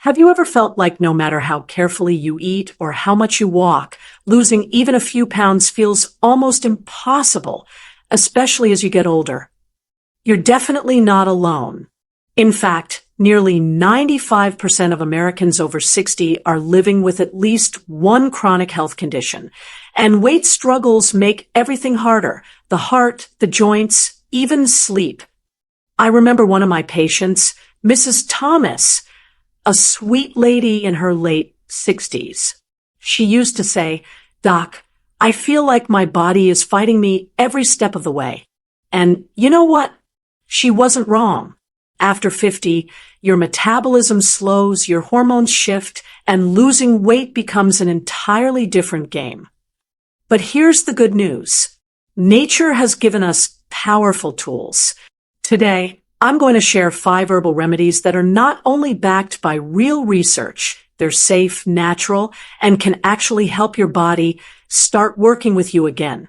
Have you ever felt like no matter how carefully you eat or how much you walk, losing even a few pounds feels almost impossible, especially as you get older? You're definitely not alone. In fact, nearly 95% of Americans over 60 are living with at least one chronic health condition, and weight struggles make everything harder: the heart, the joints, even sleep. I remember one of my patients, Mrs. Thomas, a sweet lady in her late 60s. She used to say, "Doc, I feel like my body is fighting me every step of the way." And you know what? She wasn't wrong. After 50, your metabolism slows, your hormones shift, and losing weight becomes an entirely different game. But here's the good news. Nature has given us powerful tools. Today, I'm going to share 5 herbal remedies that are not only backed by real research, they're safe, natural, and can actually help your body start working with you again.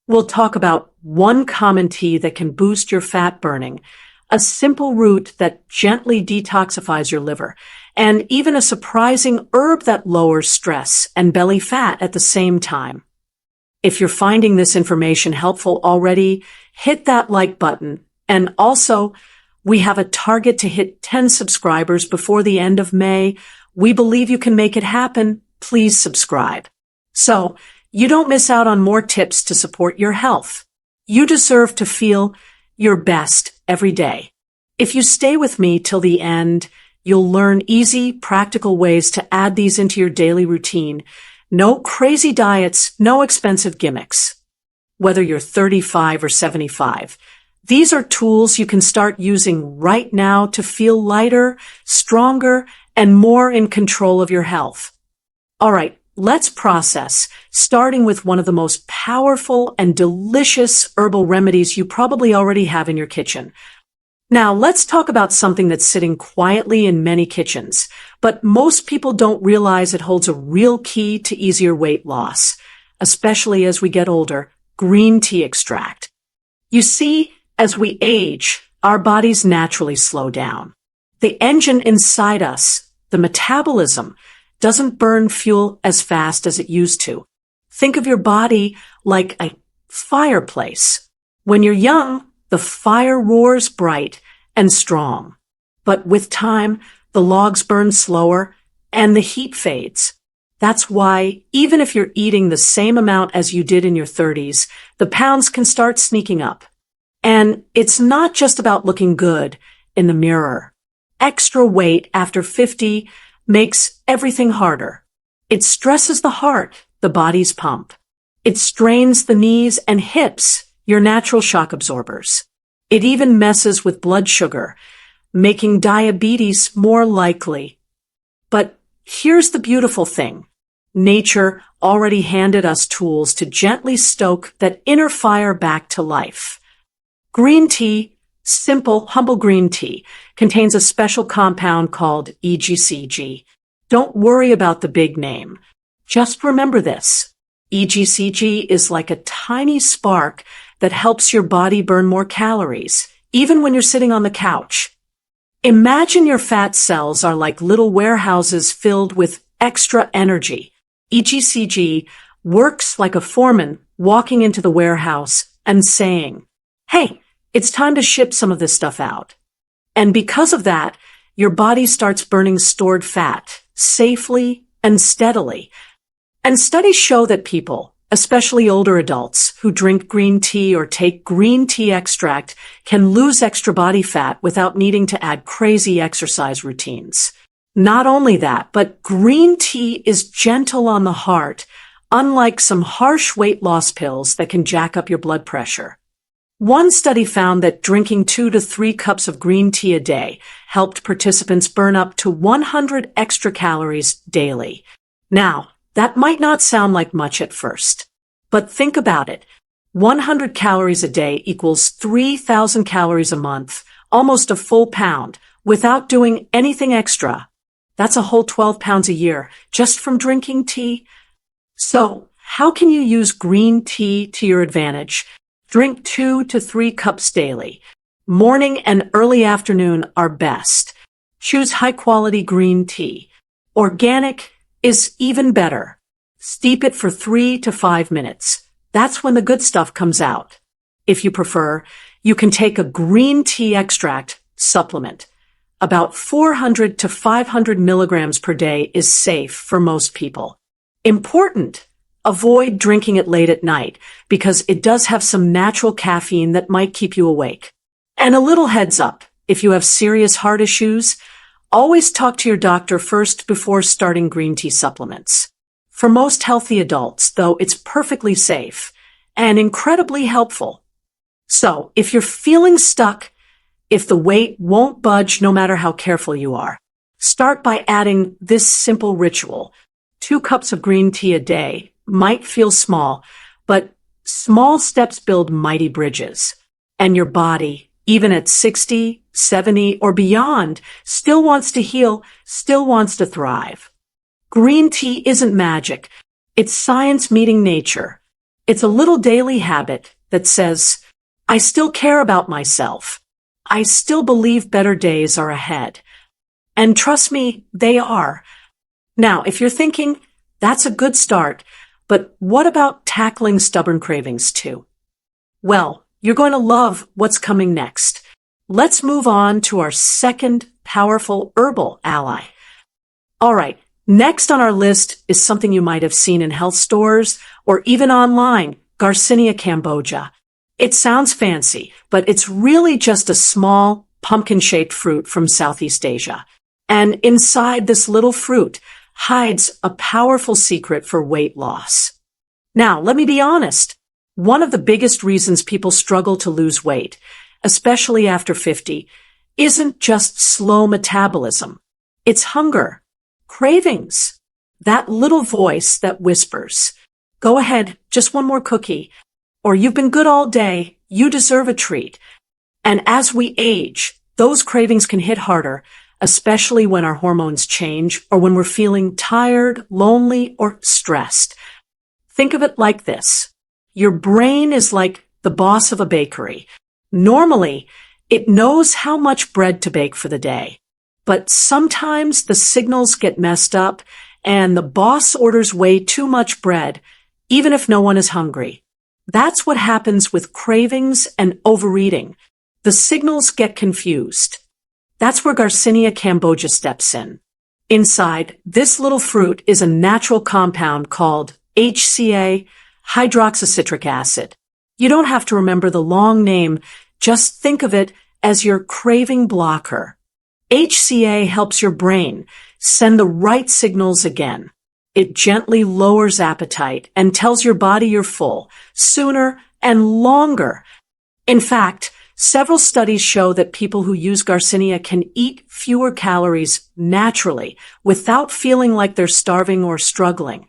We'll talk about one common tea that can boost your fat burning, a simple root that gently detoxifies your liver, and even a surprising herb that lowers stress and belly fat at the same time. If you're finding this information helpful already, hit that like button. And also, we have a target to hit 10 subscribers before the end of May. We believe you can make it happen. Please subscribe, so you don't miss out on more tips to support your health. You deserve to feel your best every day. If you stay with me till the end, you'll learn easy, practical ways to add these into your daily routine. No crazy diets, no expensive gimmicks. Whether you're 35 or 75, these are tools you can start using right now to feel lighter, stronger, and more in control of your health. All right, let's process, starting with one of the most powerful and delicious herbal remedies you probably already have in your kitchen. Now, let's talk about something that's sitting quietly in many kitchens, but most people don't realize it holds a real key to easier weight loss, especially as we get older: green tea extract. You see, as we age, our bodies naturally slow down. The engine inside us, the metabolism, doesn't burn fuel as fast as it used to. Think of your body like a fireplace. When you're young, the fire roars bright and strong. But with time, the logs burn slower and the heat fades. That's why, even if you're eating the same amount as you did in your 30s, the pounds can start sneaking up. And it's not just about looking good in the mirror. Extra weight after 50 makes everything harder. It stresses the heart, the body's pump. It strains the knees and hips, your natural shock absorbers. It even messes with blood sugar, making diabetes more likely. But here's the beautiful thing. Nature already handed us tools to gently stoke that inner fire back to life. Green tea, simple, humble green tea, contains a special compound called EGCG. Don't worry about the big name. Just remember this. EGCG is like a tiny spark that helps your body burn more calories, even when you're sitting on the couch. Imagine your fat cells are like little warehouses filled with extra energy. EGCG works like a foreman walking into the warehouse and saying, "Hey, it's time to ship some of this stuff out." And because of that, your body starts burning stored fat safely and steadily. And studies show that people, especially older adults, who drink green tea or take green tea extract can lose extra body fat without needing to add crazy exercise routines. Not only that, but green tea is gentle on the heart, unlike some harsh weight loss pills that can jack up your blood pressure. One study found that drinking 2 to 3 cups of green tea a day helped participants burn up to 100 extra calories daily. Now, that might not sound like much at first, but think about it. 100 calories a day equals 3,000 calories a month, almost a full pound, without doing anything extra. That's a whole 12 pounds a year just from drinking tea. So, how can you use green tea to your advantage? Drink 2 to 3 cups daily. Morning and early afternoon are best. Choose high-quality green tea. Organic is even better. Steep it for 3 to 5 minutes. That's when the good stuff comes out. If you prefer, you can take a green tea extract supplement. About 400 to 500 milligrams per day is safe for most people. Important: avoid drinking it late at night because it does have some natural caffeine that might keep you awake. And a little heads up, if you have serious heart issues, always talk to your doctor first before starting green tea supplements. For most healthy adults, though, it's perfectly safe and incredibly helpful. So, if you're feeling stuck, if the weight won't budge no matter how careful you are, start by adding this simple ritual. 2 cups of green tea a day might feel small, but small steps build mighty bridges. And your body, even at 60, 70, or beyond, still wants to heal, still wants to thrive. Green tea isn't magic. It's science meeting nature. It's a little daily habit that says, I still care about myself. I still believe better days are ahead. And trust me, they are. Now, if you're thinking, that's a good start, but what about tackling stubborn cravings too? Well, you're going to love what's coming next. Let's move on to our second powerful herbal ally. All right, next on our list is something you might have seen in health stores or even online, Garcinia cambogia. It sounds fancy, but it's really just a small, pumpkin-shaped fruit from Southeast Asia. And inside this little fruit hides a powerful secret for weight loss. Now, let me be honest. One of the biggest reasons people struggle to lose weight, especially after 50, isn't just slow metabolism. It's hunger, cravings, that little voice that whispers, go ahead, just one more cookie, or you've been good all day, you deserve a treat. And as we age, those cravings can hit harder, especially when our hormones change or when we're feeling tired, lonely, or stressed. Think of it like this. Your brain is like the boss of a bakery. Normally, it knows how much bread to bake for the day. But sometimes the signals get messed up and the boss orders way too much bread, even if no one is hungry. That's what happens with cravings and overeating. The signals get confused. That's where Garcinia cambogia steps in. Inside, this little fruit is a natural compound called HCA, hydroxycitric acid. You don't have to remember the long name, just think of it as your craving blocker. HCA helps your brain send the right signals again. It gently lowers appetite and tells your body you're full, sooner and longer. In fact, several studies show that people who use Garcinia can eat fewer calories naturally without feeling like they're starving or struggling.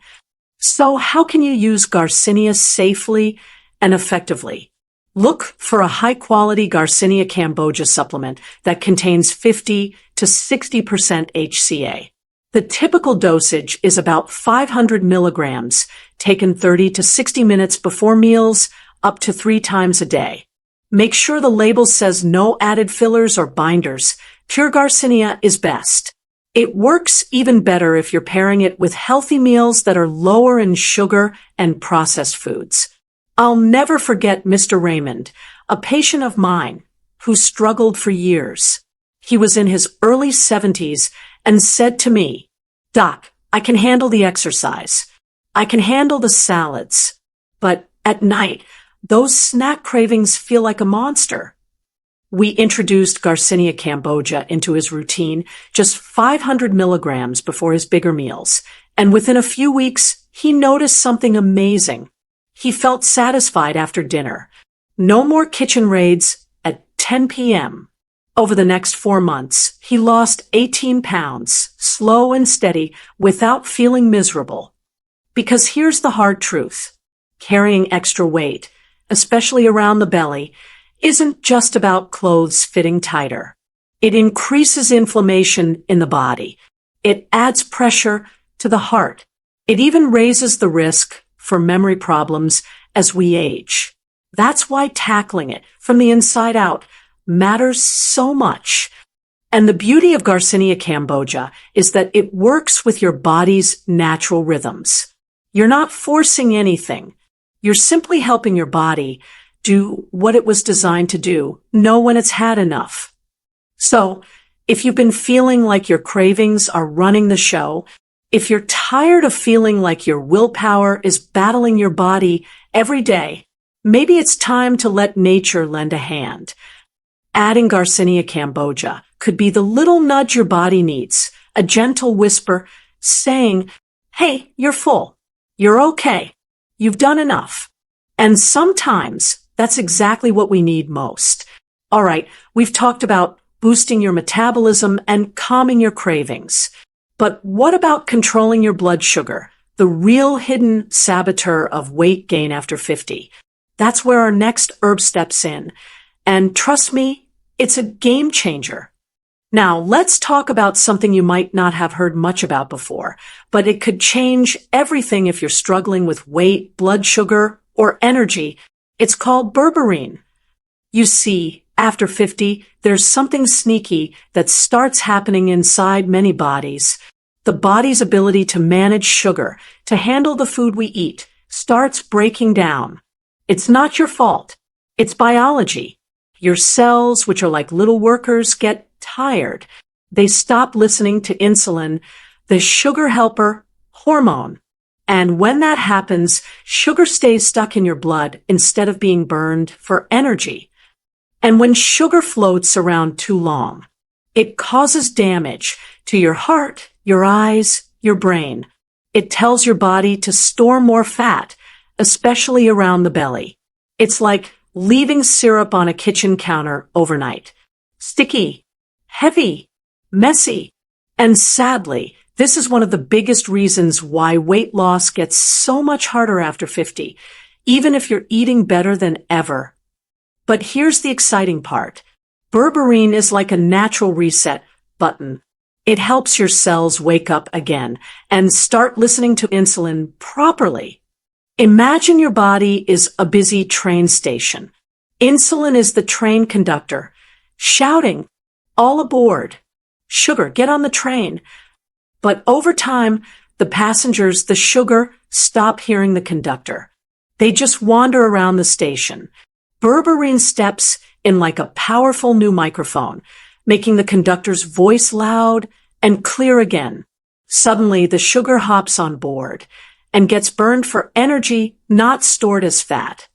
So how can you use Garcinia safely and effectively? Look for a high-quality Garcinia cambogia supplement that contains 50 to 60% HCA. The typical dosage is about 500 milligrams, taken 30 to 60 minutes before meals, up to 3 times a day. Make sure the label says no added fillers or binders. Pure Garcinia is best. It works even better if you're pairing it with healthy meals that are lower in sugar and processed foods. I'll never forget Mr. Raymond, a patient of mine who struggled for years. He was in his early 70s and said to me, Doc, I can handle the exercise. I can handle the salads. But at night, those snack cravings feel like a monster. We introduced Garcinia cambogia into his routine, just 500 milligrams before his bigger meals. And within a few weeks, he noticed something amazing. He felt satisfied after dinner. No more kitchen raids at 10 p.m. Over the next 4 months, he lost 18 pounds, slow and steady, without feeling miserable. Because here's the hard truth. Carrying extra weight, especially around the belly, isn't just about clothes fitting tighter. It increases inflammation in the body. It adds pressure to the heart. It even raises the risk for memory problems as we age. That's why tackling it from the inside out matters so much. And the beauty of Garcinia cambogia is that it works with your body's natural rhythms. You're not forcing anything. You're simply helping your body do what it was designed to do, know when it's had enough. So, if you've been feeling like your cravings are running the show, if you're tired of feeling like your willpower is battling your body every day, maybe it's time to let nature lend a hand. Adding Garcinia cambogia could be the little nudge your body needs, a gentle whisper saying, "Hey, you're full. You're okay. You've done enough." And sometimes that's exactly what we need most. All right, we've talked about boosting your metabolism and calming your cravings. But what about controlling your blood sugar, the real hidden saboteur of weight gain after 50? That's where our next herb steps in. And trust me, it's a game changer. Now, let's talk about something you might not have heard much about before, but it could change everything if you're struggling with weight, blood sugar, or energy. It's called berberine. You see, after 50, there's something sneaky that starts happening inside many bodies. The body's ability to manage sugar, to handle the food we eat, starts breaking down. It's not your fault. It's biology. Your cells, which are like little workers, get tired. They stop listening to insulin, the sugar helper hormone. And when that happens, sugar stays stuck in your blood instead of being burned for energy. And when sugar floats around too long, it causes damage to your heart, your eyes, your brain. It tells your body to store more fat, especially around the belly. It's like leaving syrup on a kitchen counter overnight. Sticky, heavy, messy, and sadly, this is one of the biggest reasons why weight loss gets so much harder after 50, even if you're eating better than ever. But here's the exciting part. Berberine is like a natural reset button. It helps your cells wake up again and start listening to insulin properly. Imagine your body is a busy train station. Insulin is the train conductor, shouting, "All aboard. Sugar, get on the train." But over time, the passengers, the sugar, stop hearing the conductor. They just wander around the station. Berberine steps in like a powerful new microphone, making the conductor's voice loud and clear again. Suddenly, the sugar hops on board and gets burned for energy not stored as fat.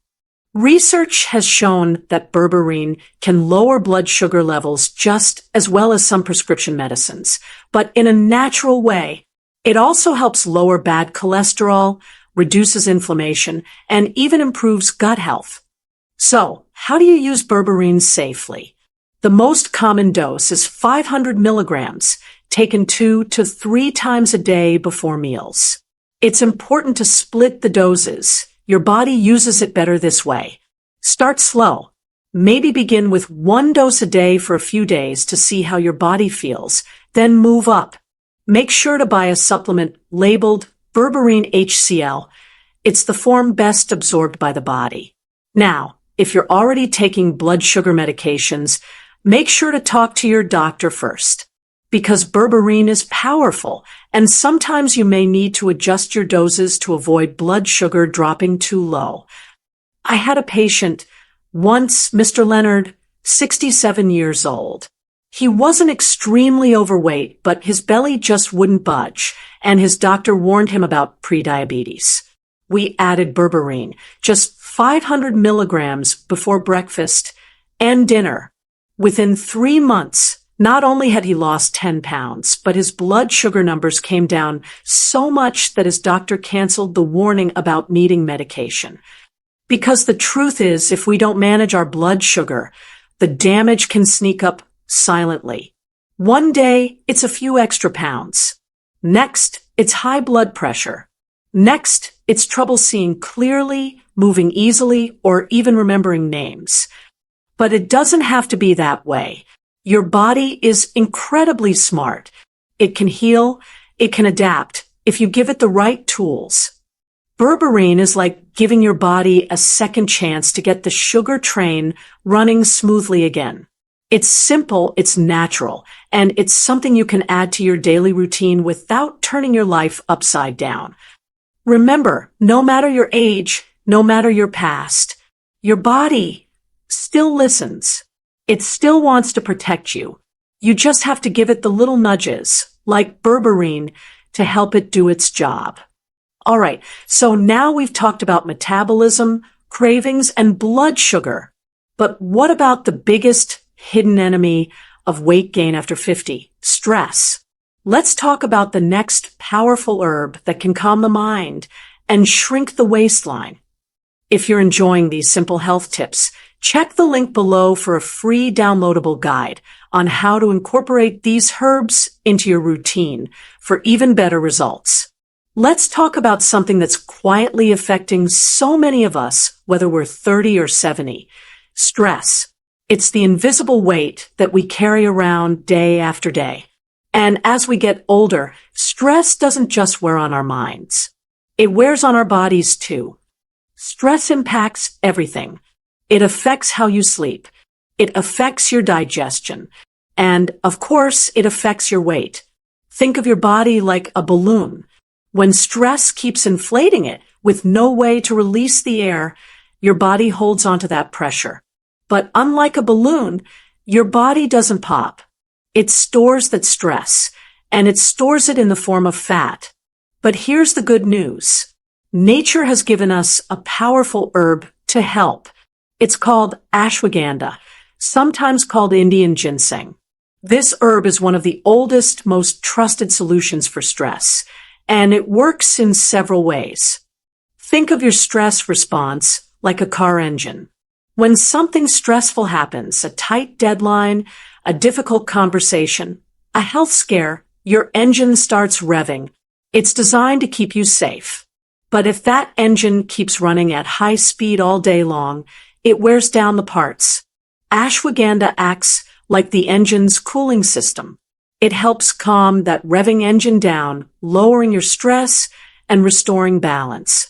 Research has shown that berberine can lower blood sugar levels just as well as some prescription medicines, but in a natural way. It also helps lower bad cholesterol, reduces inflammation, and even improves gut health. So, how do you use berberine safely? The most common dose is 500 milligrams, taken 2 to 3 times a day before meals. It's important to split the doses. Your body uses it better this way. Start slow. Maybe begin with 1 dose a day for a few days to see how your body feels, then move up. Make sure to buy a supplement labeled berberine HCl. It's the form best absorbed by the body. Now, if you're already taking blood sugar medications, make sure to talk to your doctor first, because berberine is powerful, and sometimes you may need to adjust your doses to avoid blood sugar dropping too low. I had a patient once, Mr. Leonard, 67 years old. He wasn't extremely overweight, but his belly just wouldn't budge, and his doctor warned him about prediabetes. We added berberine, just 500 milligrams before breakfast and dinner. Within 3 months, not only had he lost 10 pounds, but his blood sugar numbers came down so much that his doctor canceled the warning about needing medication. Because the truth is, if we don't manage our blood sugar, the damage can sneak up silently. One day, it's a few extra pounds. Next, it's high blood pressure. Next, it's trouble seeing clearly, moving easily, or even remembering names. But it doesn't have to be that way. Your body is incredibly smart. It can heal, it can adapt, if you give it the right tools. Berberine is like giving your body a second chance to get the sugar train running smoothly again. It's simple, it's natural, and it's something you can add to your daily routine without turning your life upside down. Remember, no matter your age, no matter your past, your body still listens. It still wants to protect you. You just have to give it the little nudges, like berberine, to help it do its job. All right, so now we've talked about metabolism, cravings, and blood sugar. But what about the biggest hidden enemy of weight gain after 50? Stress. Let's talk about the next powerful herb that can calm the mind and shrink the waistline. If you're enjoying these simple health tips, check the link below for a free downloadable guide on how to incorporate these herbs into your routine for even better results. Let's talk about something that's quietly affecting so many of us, whether we're 30 or 70. Stress. It's the invisible weight that we carry around day after day. And as we get older, stress doesn't just wear on our minds. It wears on our bodies too. Stress impacts everything. It affects how you sleep. It affects your digestion. And, of course, it affects your weight. Think of your body like a balloon. When stress keeps inflating it with no way to release the air, your body holds onto that pressure. But unlike a balloon, your body doesn't pop. It stores that stress, and it stores it in the form of fat. But here's the good news. Nature has given us a powerful herb to help. It's called ashwagandha, sometimes called Indian ginseng. This herb is one of the oldest, most trusted solutions for stress, and it works in several ways. Think of your stress response like a car engine. When something stressful happens, a tight deadline, a difficult conversation, a health scare, your engine starts revving. It's designed to keep you safe. But if that engine keeps running at high speed all day long, it wears down the parts. Ashwagandha acts like the engine's cooling system. It helps calm that revving engine down, lowering your stress and restoring balance.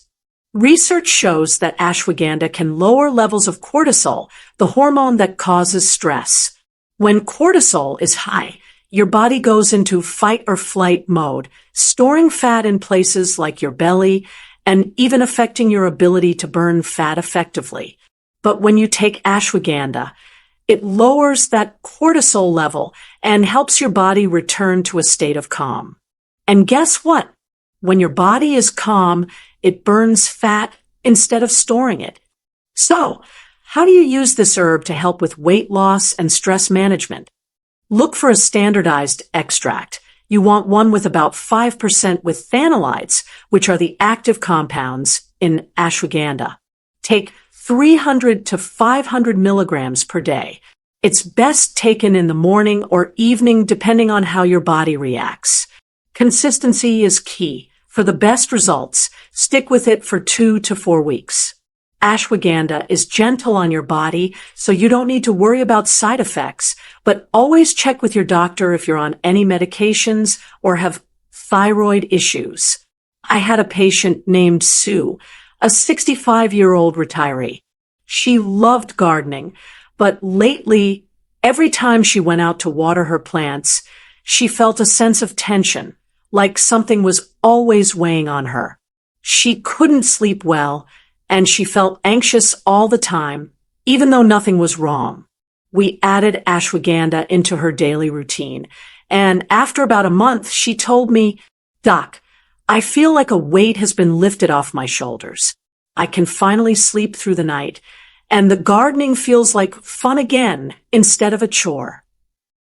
Research shows that ashwagandha can lower levels of cortisol, the hormone that causes stress. When cortisol is high, your body goes into fight or flight mode, storing fat in places like your belly and even affecting your ability to burn fat effectively. But when you take ashwagandha, it lowers that cortisol level and helps your body return to a state of calm. And guess what? When your body is calm, it burns fat instead of storing it. So, how do you use this herb to help with weight loss and stress management? Look for a standardized extract. You want one with about 5% with phenolides, which are the active compounds in ashwagandha. Take 300 to 500 milligrams per day. It's best taken in the morning or evening depending on how your body reacts. Consistency is key. For the best results, stick with it for 2 to 4 weeks. Ashwagandha is gentle on your body, so you don't need to worry about side effects, but always check with your doctor if you're on any medications or have thyroid issues. I had a patient named Sue, a 65-year-old retiree. She loved gardening, but lately, every time she went out to water her plants, she felt a sense of tension, like something was always weighing on her. She couldn't sleep well, and she felt anxious all the time, even though nothing was wrong. We added ashwagandha into her daily routine, and after about a month, she told me, "Doc, I feel like a weight has been lifted off my shoulders. I can finally sleep through the night, and the gardening feels like fun again instead of a chore."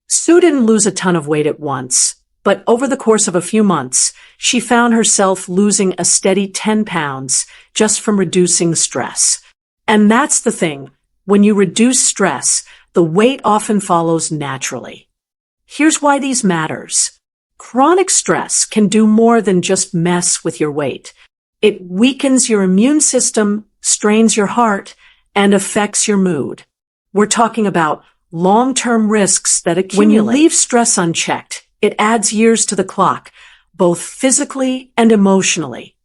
Sue didn't lose a ton of weight at once, but over the course of a few months, she found herself losing a steady 10 pounds just from reducing stress. And that's the thing. When you reduce stress, the weight often follows naturally. Here's why these matters. Chronic stress can do more than just mess with your weight. It weakens your immune system, strains your heart, and affects your mood. We're talking about long-term risks that accumulate. When you leave stress unchecked, it adds years to the clock, both physically and emotionally.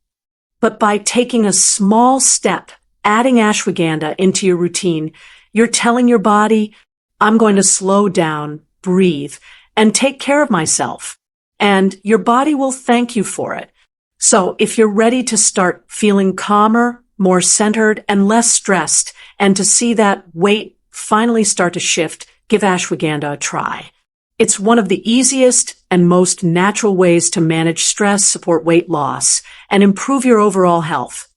But by taking a small step, adding ashwagandha into your routine, you're telling your body, I'm going to slow down, breathe, and take care of myself. And your body will thank you for it. So if you're ready to start feeling calmer, more centered, and less stressed, and to see that weight finally start to shift, give ashwagandha a try. It's one of the easiest and most natural ways to manage stress, support weight loss, and improve your overall health.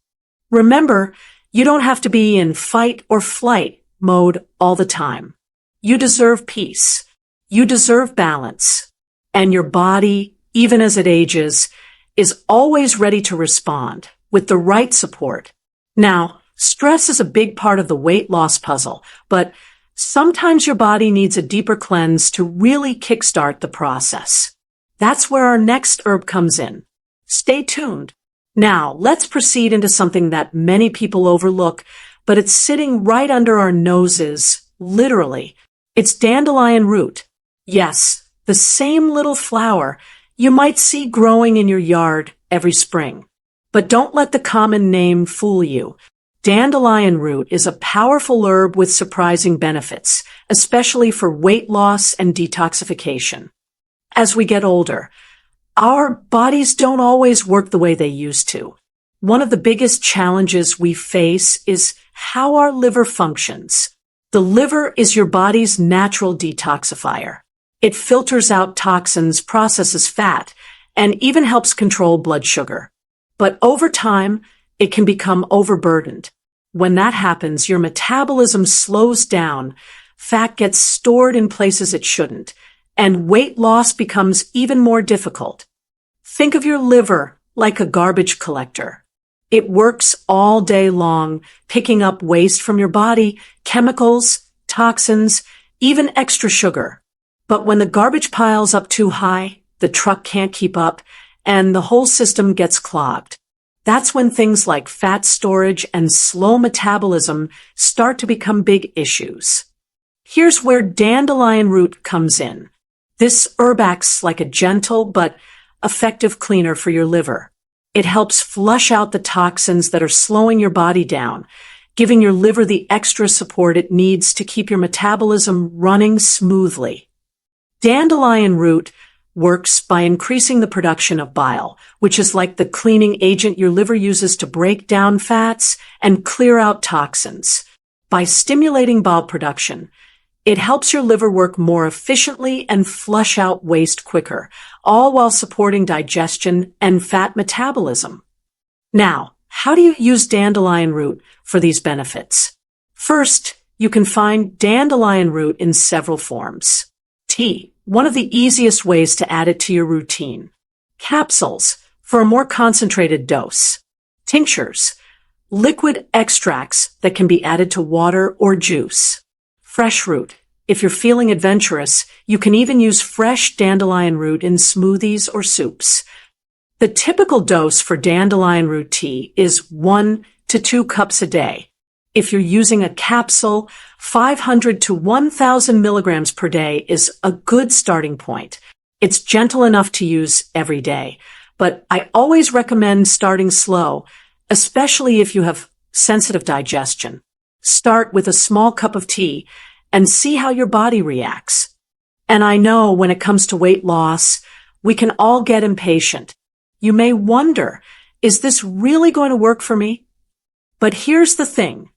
Remember, you don't have to be in fight or flight mode all the time. You deserve peace. You deserve balance. And your body, even as it ages, is always ready to respond with the right support. Now, stress is a big part of the weight loss puzzle, but sometimes your body needs a deeper cleanse to really kickstart the process. That's where our next herb comes in. Stay tuned. Now, let's proceed into something that many people overlook, but it's sitting right under our noses, literally. It's dandelion root. Yes, the same little flower you might see growing in your yard every spring. But don't let the common name fool you. Dandelion root is a powerful herb with surprising benefits, especially for weight loss and detoxification. As we get older, our bodies don't always work the way they used to. One of the biggest challenges we face is how our liver functions. The liver is your body's natural detoxifier. It filters out toxins, processes fat, and even helps control blood sugar. But over time, it can become overburdened. When that happens, your metabolism slows down, fat gets stored in places it shouldn't, and weight loss becomes even more difficult. Think of your liver like a garbage collector. It works all day long, picking up waste from your body, chemicals, toxins, even extra sugar. But when the garbage piles up too high, the truck can't keep up, and the whole system gets clogged. That's when things like fat storage and slow metabolism start to become big issues. Here's where dandelion root comes in. This herb acts like a gentle but effective cleaner for your liver. It helps flush out the toxins that are slowing your body down, giving your liver the extra support it needs to keep your metabolism running smoothly. Dandelion root works by increasing the production of bile, which is like the cleaning agent your liver uses to break down fats and clear out toxins. By stimulating bile production, it helps your liver work more efficiently and flush out waste quicker, all while supporting digestion and fat metabolism. Now, how do you use dandelion root for these benefits? First, you can find dandelion root in several forms. Tea, one of the easiest ways to add it to your routine. Capsules, for a more concentrated dose. Tinctures, liquid extracts that can be added to water or juice. Fresh root. If you're feeling adventurous, you can even use fresh dandelion root in smoothies or soups. The typical dose for dandelion root tea is 1 to 2 cups a day. If you're using a capsule, 500 to 1,000 milligrams per day is a good starting point. It's gentle enough to use every day, but I always recommend starting slow, especially if you have sensitive digestion. Start with a small cup of tea and see how your body reacts. And I know when it comes to weight loss, we can all get impatient. You may wonder, is this really going to work for me? But here's the thing.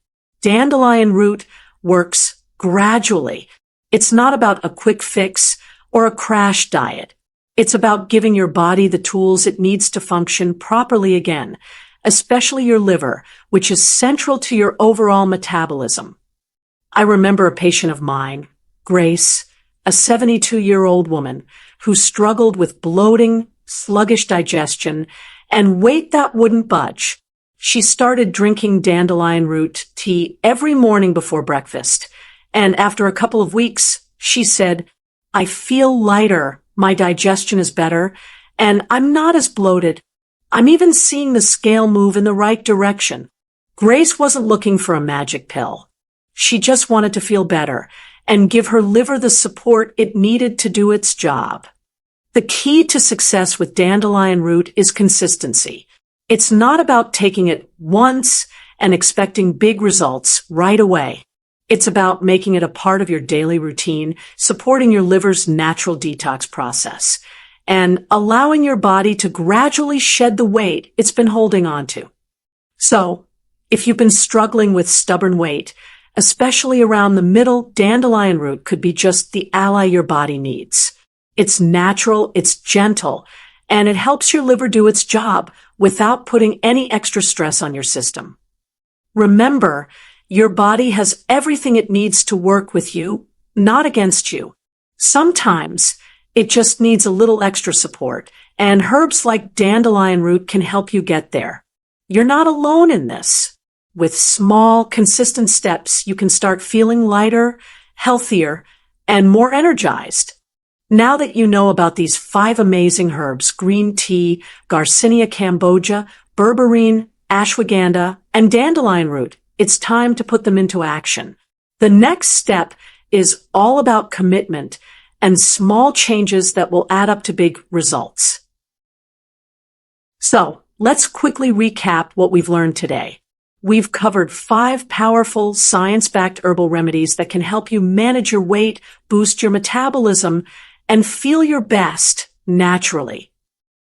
Dandelion root works gradually. It's not about a quick fix or a crash diet. It's about giving your body the tools it needs to function properly again, especially your liver, which is central to your overall metabolism. I remember a patient of mine, Grace, a 72-year-old woman who struggled with bloating, sluggish digestion, and weight that wouldn't budge. She started drinking dandelion root tea every morning before breakfast, and after a couple of weeks, she said, "I feel lighter, my digestion is better, and I'm not as bloated. I'm even seeing the scale move in the right direction." Grace wasn't looking for a magic pill. She just wanted to feel better and give her liver the support it needed to do its job. The key to success with dandelion root is consistency. It's not about taking it once and expecting big results right away. It's about making it a part of your daily routine, supporting your liver's natural detox process, and allowing your body to gradually shed the weight it's been holding on to. So, if you've been struggling with stubborn weight, especially around the middle, dandelion root could be just the ally your body needs. It's natural, it's gentle, and it helps your liver do its job without putting any extra stress on your system. Remember, your body has everything it needs to work with you, not against you. Sometimes it just needs a little extra support, and herbs like dandelion root can help you get there. You're not alone in this. With small, consistent steps, you can start feeling lighter, healthier, and more energized. Now that you know about these 5 amazing herbs, green tea, Garcinia cambogia, berberine, ashwagandha, and dandelion root, it's time to put them into action. The next step is all about commitment and small changes that will add up to big results. So, let's quickly recap what we've learned today. We've covered 5 powerful, science-backed herbal remedies that can help you manage your weight, boost your metabolism, and feel your best naturally.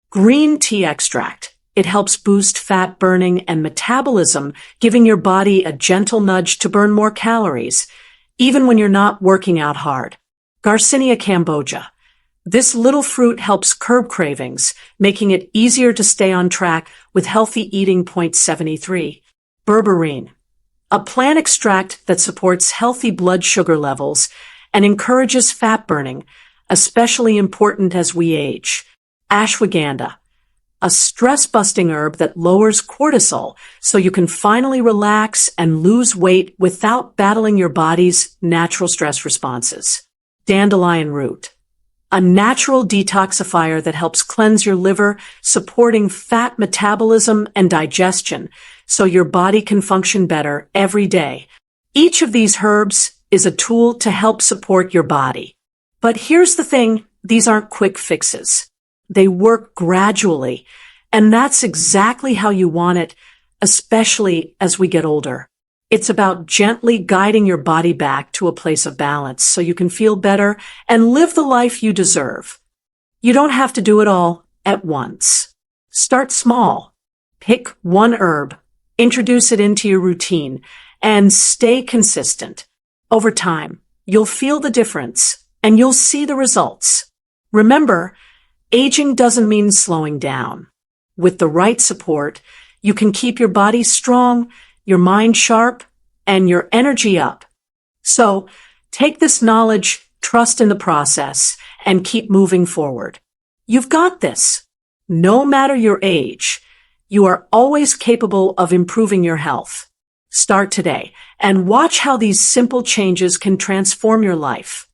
Green tea extract. It helps boost fat burning and metabolism, giving your body a gentle nudge to burn more calories, even when you're not working out hard. Garcinia cambogia. This little fruit helps curb cravings, making it easier to stay on track with healthy eating. 73. Berberine. A plant extract that supports healthy blood sugar levels and encourages fat burning, especially important as we age. Ashwagandha. A stress-busting herb that lowers cortisol so you can finally relax and lose weight without battling your body's natural stress responses. Dandelion root. A natural detoxifier that helps cleanse your liver, supporting fat metabolism and digestion so your body can function better every day. Each of these herbs is a tool to help support your body. But here's the thing, these aren't quick fixes. They work gradually, and that's exactly how you want it, especially as we get older. It's about gently guiding your body back to a place of balance so you can feel better and live the life you deserve. You don't have to do it all at once. Start small. Pick one herb, introduce it into your routine, and stay consistent. Over time, you'll feel the difference, and you'll see the results. Remember, aging doesn't mean slowing down. With the right support, you can keep your body strong, your mind sharp, and your energy up. So, take this knowledge, trust in the process, and keep moving forward. You've got this. No matter your age, you are always capable of improving your health. Start today and watch how these simple changes can transform your life.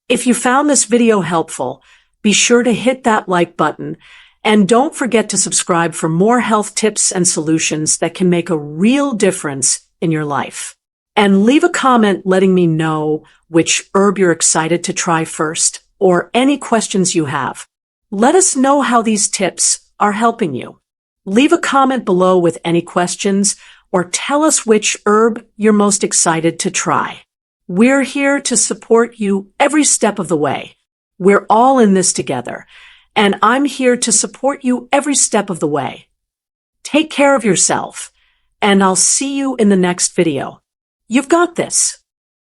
If you found this video helpful, be sure to hit that like button and don't forget to subscribe for more health tips and solutions that can make a real difference in your life. And leave a comment letting me know which herb you're excited to try first or any questions you have. Let us know how these tips are helping you. Leave a comment below with any questions or tell us which herb you're most excited to try. We're here to support you every step of the way. We're all in this together, and I'm here to support you every step of the way. Take care of yourself, and I'll see you in the next video. You've got this.